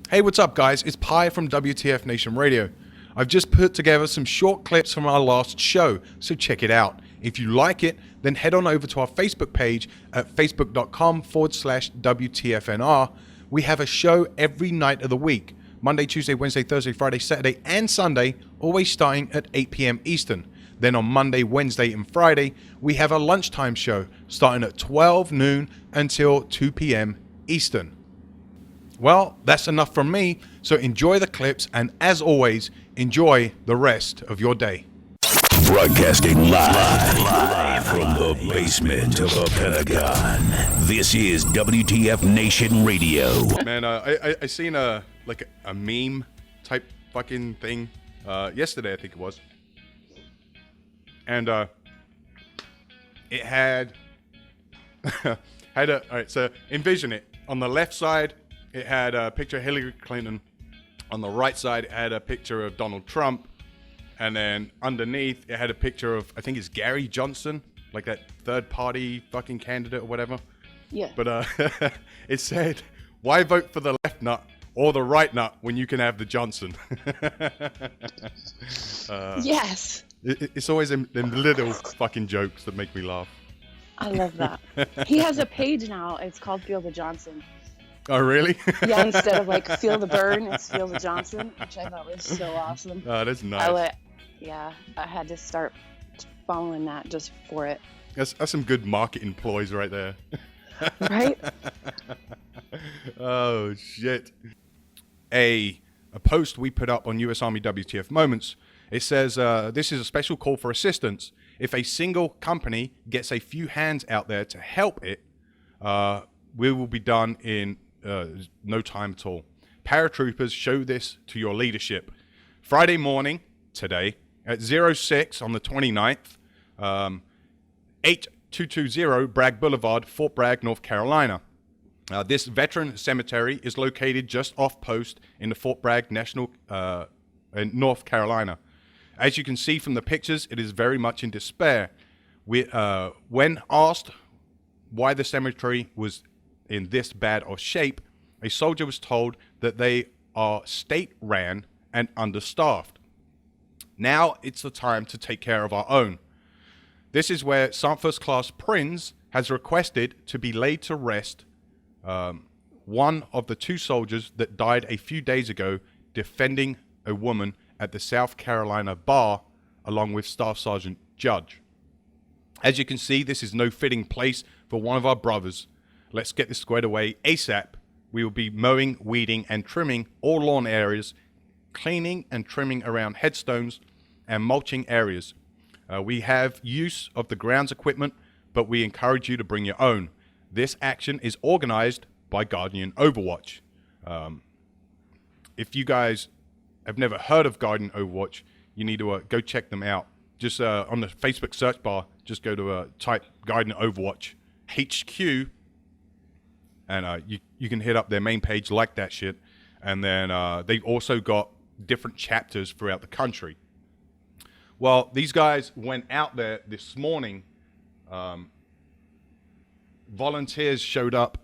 Hey, what's up, guys? It's Pi from WTF Nation Radio. I've just put together some short clips from our last show, so check it out. If you like it, then head on over to our Facebook page at facebook.com/WTFNR. We have a show every night of the week, Monday, Tuesday, Wednesday, Thursday, Friday, Saturday, and Sunday, always starting at 8 p.m. Eastern. Then on Monday, Wednesday, and Friday, we have a lunchtime show starting at 12 noon until 2 p.m. Eastern. Well, that's enough from me, so enjoy the clips, and as always, enjoy the rest of your day. Broadcasting live from the basement of the Pentagon. This is WTF Nation Radio. Man, I seen a meme type fucking thing yesterday, I think it was, and it had all right. So envision it. On the left side, it had a picture of Hillary Clinton. On the right side, it had a picture of Donald Trump. And then underneath, it had a picture of, I think it's Gary Johnson, like that third party fucking candidate or whatever. Yeah. But it said, why vote for the left nut or the right nut when you can have the Johnson? Yes. It's always them little fucking jokes that make me laugh. I love that. He has a page now. It's called Feel the Johnson. Oh, really? Yeah, instead of like Feel the Burn, it's Feel the Johnson, which I thought was so awesome. Oh, that's nice. I had to start following that just for it. That's some good marketing ploys right there. Right? Oh, shit. A post we put up on US Army WTF Moments. It says, this is a special call for assistance. If a single company gets a few hands out there to help it, we will be done in no time at all. Paratroopers, show this to your leadership. Friday morning, today, at 06 on the 29th, 8220 Bragg Boulevard, Fort Bragg, North Carolina. This veteran cemetery is located just off post in the Fort Bragg National in North Carolina. As you can see from the pictures, it is very much in despair. When asked why the cemetery was in this bad of shape, a soldier was told that they are state-ran and understaffed. Now it's the time to take care of our own. This is where Sergeant First Class Prinz has requested to be laid to rest one of the two soldiers that died a few days ago defending a woman at the South Carolina bar, along with Staff Sergeant Judge. As you can see, this is no fitting place for one of our brothers. Let's get this squared away ASAP. We will be mowing, weeding, and trimming all lawn areas, cleaning and trimming around headstones, and mulching areas. We have use of the grounds equipment, but we encourage you to bring your own. This action is organized by Guardian Overwatch. If you guys have never heard of Guardian Overwatch, you need to go check them out. Just on the Facebook search bar, just go to type Guardian Overwatch HQ, and you can hit up their main page, like that shit. And then they've also got different chapters throughout the country. Well, these guys went out there this morning. Volunteers showed up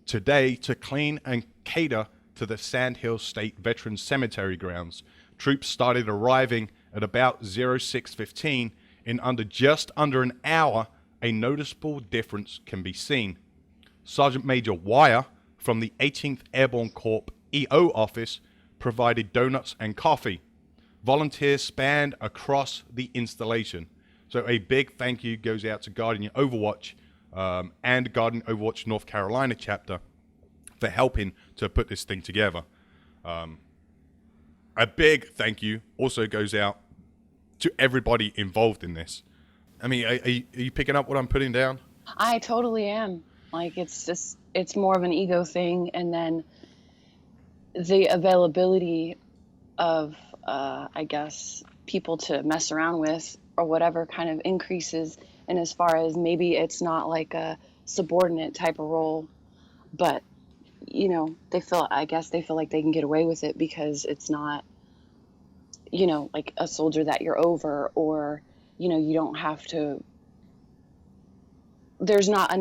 today to clean and cater to the Sandhill State Veterans Cemetery grounds. Troops started arriving at about 06:15. In just under an hour, a noticeable difference can be seen. Sergeant Major Wire from the 18th Airborne Corps EO office provided donuts and coffee. Volunteers spanned across the installation. So a big thank you goes out to Guardian Overwatch and Guardian Overwatch North Carolina chapter for helping to put this thing together. A big thank you also goes out to everybody involved in this. I mean, are you picking up what I'm putting down? I totally am. Like, it's more of an ego thing, and then the availability of, I guess, people to mess around with or whatever kind of increases. And as far as maybe it's not like a subordinate type of role, but, you know, I guess they feel like they can get away with it because it's not, you know, like a soldier that you're over, or, you know, you don't have to, there's not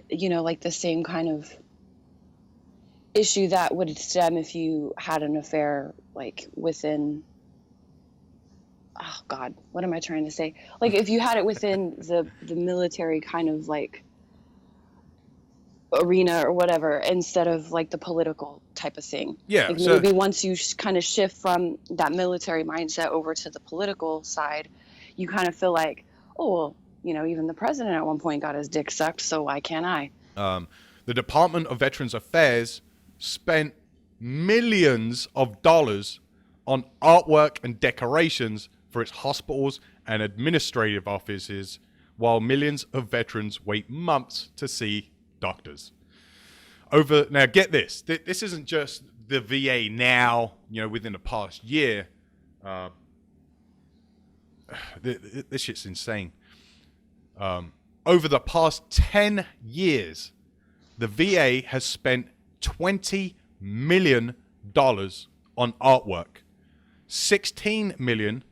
you know, like the same kind of issue that would stem if you had an affair, like within, oh God, what am I trying to say? Like if you had it within the military kind of like arena or whatever, instead of like the political type of thing. Yeah, Like so maybe once you kind of shift from that military mindset over to the political side, you kind of feel like, oh, well, you know, even the president at one point got his dick sucked, so why can't I? the Department of Veterans Affairs spent millions of dollars on artwork and decorations for its hospitals and administrative offices, while millions of veterans wait months to see doctors. Now get this. This isn't just the VA now, you know, within the past year. This shit's insane. Over the past 10 years, the VA has spent $20 million on artwork. 16 million.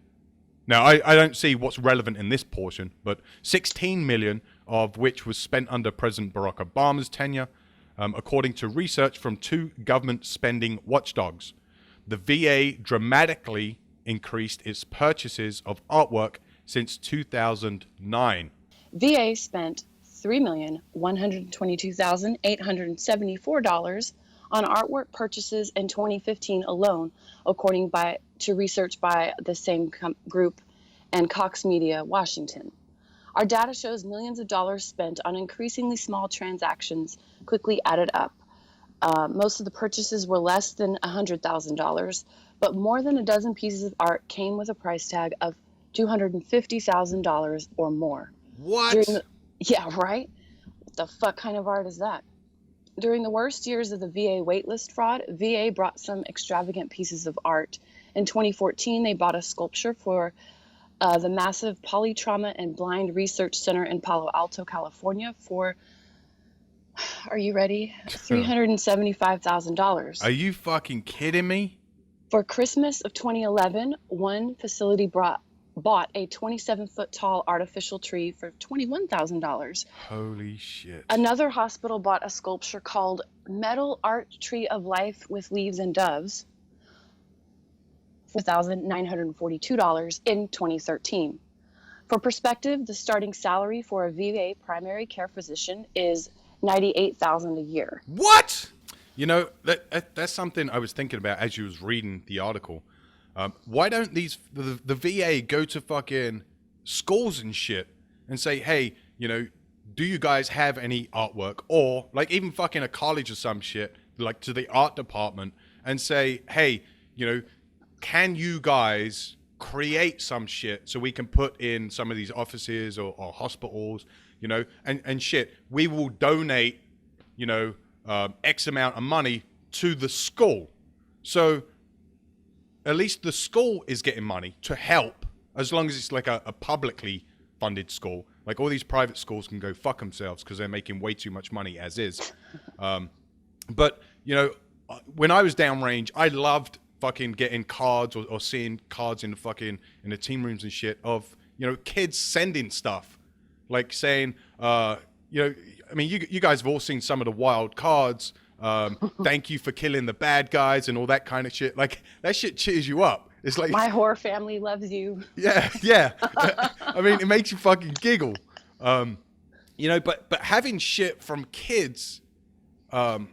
Now, I don't see what's relevant in this portion, but 16 million of which was spent under President Barack Obama's tenure, according to research from two government spending watchdogs. The VA dramatically increased its purchases of artwork since 2009. VA spent $3,122,874 on artwork purchases in 2015 alone, according to research by the same group and Cox Media, Washington. Our data shows millions of dollars spent on increasingly small transactions quickly added up. Most of the purchases were less than $100,000, but more than a dozen pieces of art came with a price tag of $250,000 or more. What? Yeah, right? What the fuck kind of art is that? During the worst years of the VA waitlist fraud, VA brought some extravagant pieces of art. In 2014, they bought a sculpture for the massive Polytrauma and Blind Research Center in Palo Alto, California for, are you ready? $375,000. Are you fucking kidding me? For Christmas of 2011, one facility bought a 27-foot tall artificial tree for $21,000. Holy shit. Another hospital bought a sculpture called Metal Art Tree of Life with Leaves and Doves for $1,942 in 2013. For perspective, the starting salary for a VA primary care physician is $98,000 a year. What? You know, that's something I was thinking about as you was reading the article. Why don't the VA go to fucking schools and shit and say, hey, you know, do you guys have any artwork? Or like even fucking a college or some shit, like to the art department and say, hey, you know, can you guys create some shit so we can put in some of these offices or hospitals, you know, and shit. We will donate, you know, X amount of money to the school. So at least the school is getting money to help, as long as it's like a publicly funded school. Like all these private schools can go fuck themselves because they're making way too much money as is. But, you know, when I was downrange, I loved fucking getting cards or seeing cards in the team rooms and shit of, you know, kids sending stuff. Like saying, you know, I mean, you guys have all seen some of the wild cards. Thank you for killing the bad guys and all that kind of shit. Like that shit cheers you up. It's like my whore family loves you. Yeah. I mean, it makes you fucking giggle. You know, but having shit from kids, you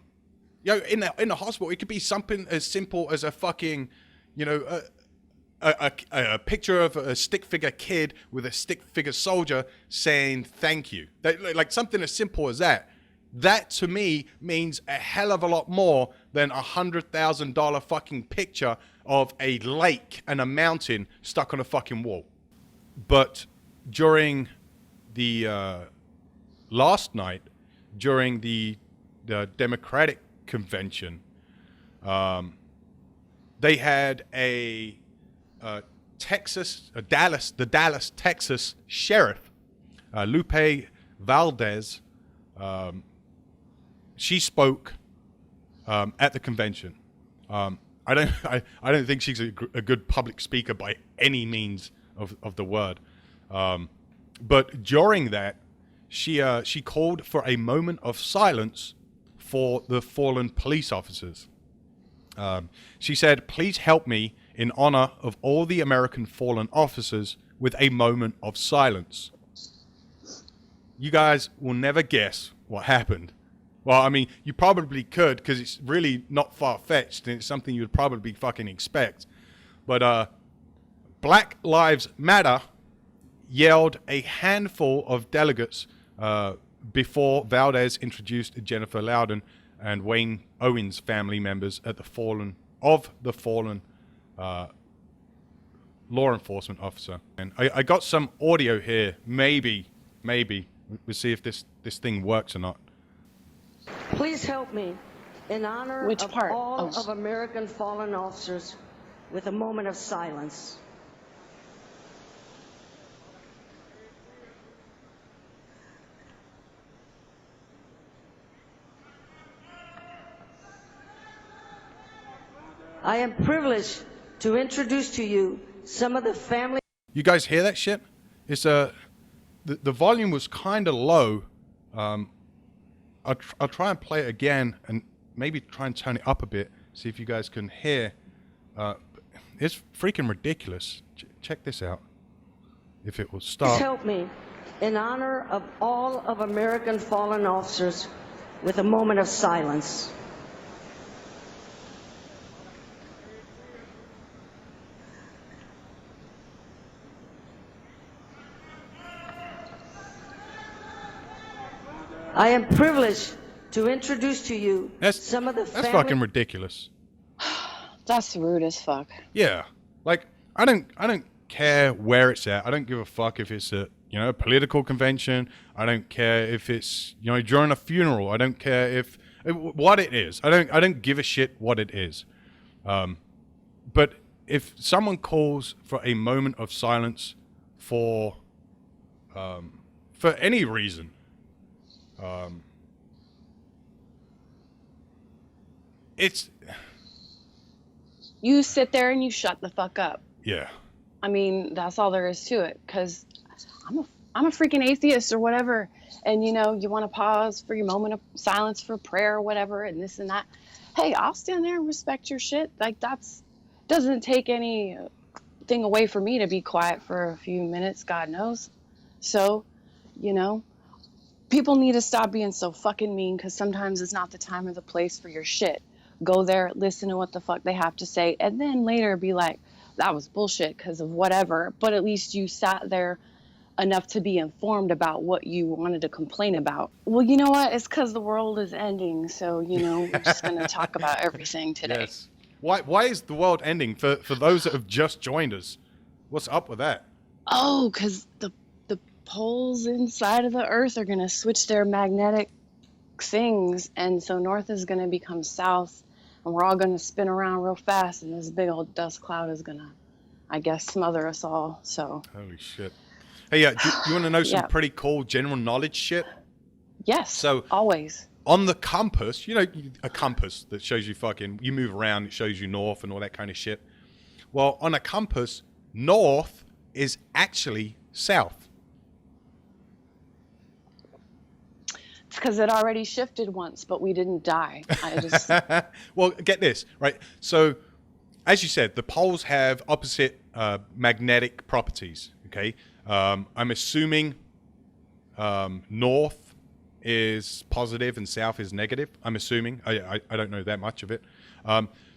know, in the hospital, it could be something as simple as a fucking, you know, a picture of a stick figure kid with a stick figure soldier saying thank you. Like something as simple as that. That to me means a hell of a lot more than $100,000 fucking picture of a lake and a mountain stuck on a fucking wall. But during the last night, during the Democratic convention, they had the Dallas, Texas sheriff, Lupe Valdez. She spoke at the convention. I don't think she's a good public speaker by any means of the word. But during that, she called for a moment of silence for the fallen police officers. She said, "Please help me in honor of all the American fallen officers with a moment of silence." You guys will never guess what happened. Well, I mean, you probably could, because it's really not far-fetched, and it's something you would probably fucking expect. But Black Lives Matter yelled a handful of delegates before Valdez introduced Jennifer Loudon and Wayne Owens family members at the fallen law enforcement officer. And I got some audio here. Maybe we'll see if this thing works or not. Please help me in honor Which of part? all Oh. of American fallen officers with a moment of silence. I am privileged to introduce to you some of the family. You guys hear that shit? It's the volume was kind of low. I'll try and play it again and maybe try and turn it up a bit, see if you guys can hear. It's freaking ridiculous. Check this out. If it will Please stop. help me in honor of all of American fallen officers with a moment of silence. I am privileged to introduce to you some of the That's fucking ridiculous. That's rude as fuck. Yeah, like I don't care where it's at. I don't give a fuck if it's a a political convention. I don't care if it's during a funeral. I don't care if what it is. I don't give a shit what it is. But if someone calls for a moment of silence for any reason, it's You sit there and you shut the fuck up. yeah. I mean, that's all there is to it. Because I'm a freaking atheist or whatever, and you want to pause for your moment of silence for prayer or whatever, and this and that. Hey, I'll stand there and respect your shit. Like that's doesn't take anything away from me to be quiet for a few minutes. God knows. So, people need to stop being so fucking mean, because sometimes it's not the time or the place for your shit. Go there, listen to what the fuck they have to say, and then later be like, that was bullshit because of whatever. But at least you sat there enough to be informed about what you wanted to complain about. Well, you know what? It's because the world is ending. So, we're just going to talk about everything today. Yes. Why is the world ending for those that have just joined us? What's up with that? Oh, because the poles inside of the earth are going to switch their magnetic things. And so north is going to become south. And we're all going to spin around real fast. And this big old dust cloud is going to, I guess, smother us all. So. Holy shit. Hey, you want to know some Yeah. pretty cool general knowledge shit? Yes. So always. on the compass, a compass that shows you you move around, it shows you north and all that kind of shit. Well, on a compass, north is actually south. It's because it already shifted once, but we didn't die. I just Well, get this, right? So, as you said, the poles have opposite magnetic properties, okay? I'm assuming north is positive and south is negative. I'm assuming. I don't know that much of it.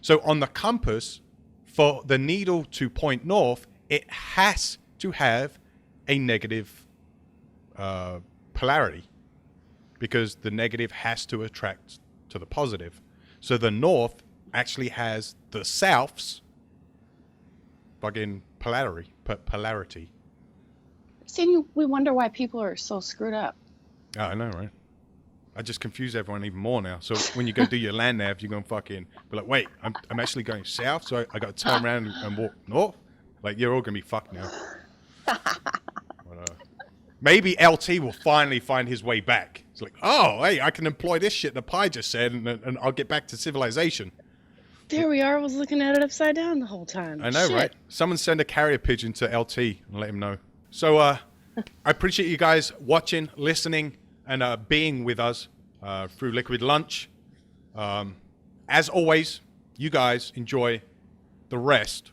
So on the compass, for the needle to point north, it has to have a negative polarity, because the negative has to attract to the positive. So the north actually has the south's fucking polarity. see. We wonder why people are so screwed up. Oh, I know, right? I just confuse everyone even more now. So when you go do your land nav, you're going to fucking be like, wait, I'm actually going south, so I got to turn around and walk north? Like, you're all going to be fucked now. But, maybe LT will finally find his way back. It's like, oh, hey, I can employ this shit that Pi just said, and I'll get back to civilization. There we are. I was looking at it upside down the whole time. I know, Shit. right? Someone send a carrier pigeon to LT and let him know. So I appreciate you guys watching, listening, and being with us through Liquid Lunch. As always, you guys enjoy the rest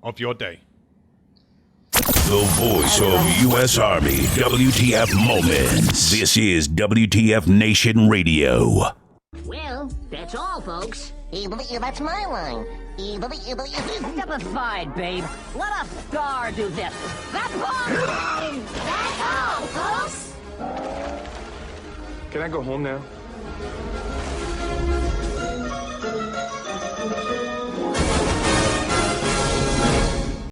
of your day. The voice of U.S. Army, WTF Moments. This is WTF Nation Radio. Well, that's all, folks. That's my line. Step aside, babe. Let a star do this. That's all. That's all, folks. Can I go home now?